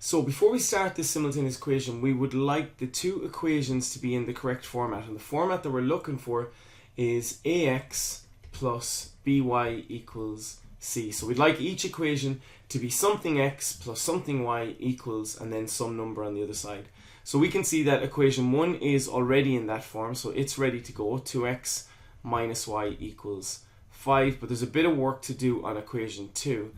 So before we start this simultaneous equation, we would like the two equations to be in the correct format. And the format that we're looking for is ax plus by equals c. So we'd like each equation to be something x plus something y equals, and then some number on the other side. So we can see that equation 1 is already in that form, so it's ready to go. 2x minus y equals 5, but there's a bit of work to do on equation 2.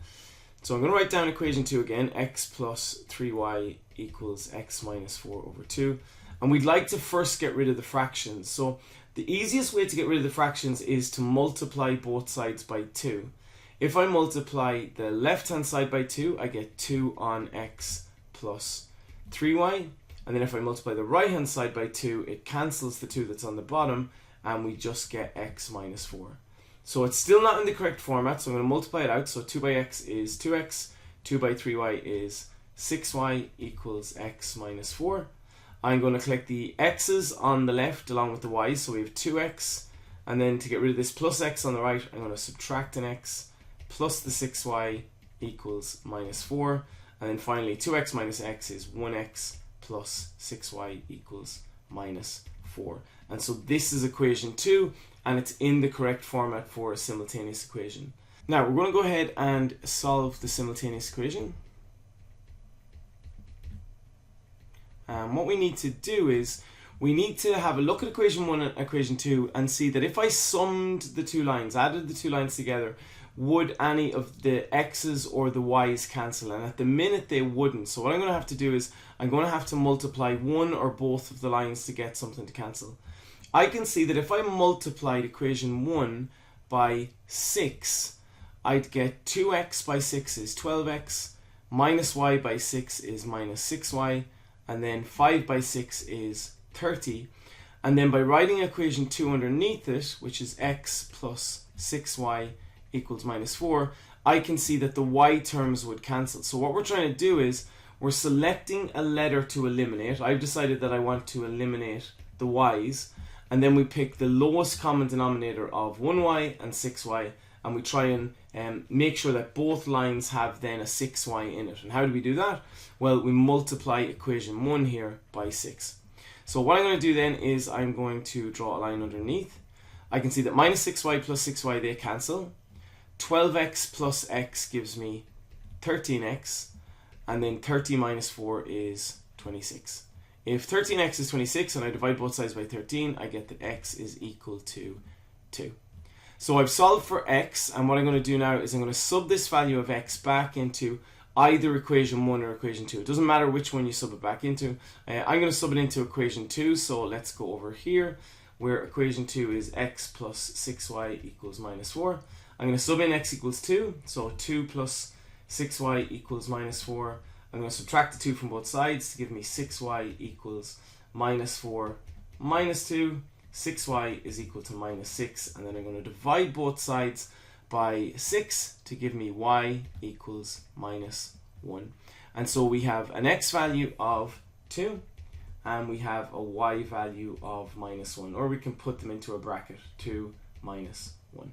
So I'm going to write down equation 2 again, x plus 3y equals x minus 4 over 2. And we'd like to first get rid of the fractions. So the easiest way to get rid of the fractions is to multiply both sides by 2. If I multiply the left-hand side by 2, I get 2 on x plus 3y. And then if I multiply the right-hand side by 2, it cancels the 2 that's on the bottom, and we just get x minus 4. So it's still not in the correct format, so I'm going to multiply it out. So 2 by x is 2x, 2 by 3y is 6y equals x minus 4. I'm going to collect the x's on the left along with the y's, so we have 2x. And then to get rid of this plus x on the right, I'm going to subtract an x plus the 6y equals minus 4. And then finally, 2x minus x is 1x plus 6y equals minus 4. And so this is equation 2, and it's in the correct format for a simultaneous equation. Now we're going to go ahead and solve the simultaneous equation. What we need to do is we need to have a look at equation 1 and equation 2 and see that if I summed the two lines, added the two lines together, would any of the x's or the y's cancel? And at the minute they wouldn't. So what I'm going to have to do is I'm going to have to multiply one or both of the lines to get something to cancel. I can see that if I multiplied equation 1 by 6, I'd get 2x by 6 is 12x, minus y by 6 is minus 6y, and then 5 by 6 is 30. And then by writing equation 2 underneath it, which is x plus 6y equals minus 4, I can see that the y terms would cancel. So what we're trying to do is we're selecting a letter to eliminate. I've decided that I want to eliminate the y's, and then we pick the lowest common denominator of 1y and 6y, and we try and make sure that both lines have then a 6y in it. And how do we do that? Well, we multiply equation 1 here by 6. So what I'm going to do then is I'm going to draw a line underneath. I can see that minus 6y plus 6y, they cancel. 12x plus x gives me 13x, and then 30 minus 4 is 26. If 13x is 26 and I divide both sides by 13, I get that x is equal to 2. So I've solved for x, and what I'm going to do now is I'm going to sub this value of x back into either equation 1 or equation 2. It doesn't matter which one you sub it back into. I'm going to sub it into equation 2, so let's go over here where equation 2 is x plus 6y equals minus 4. I'm going to sub in x equals 2, so 2 plus 6y equals minus 4. I'm going to subtract the 2 from both sides to give me 6y equals minus 4 minus 2. 6y is equal to minus 6, and then I'm going to divide both sides by 6 to give me y equals minus 1. And so we have an x value of 2, and we have a y value of minus 1, or we can put them into a bracket, 2 minus 1.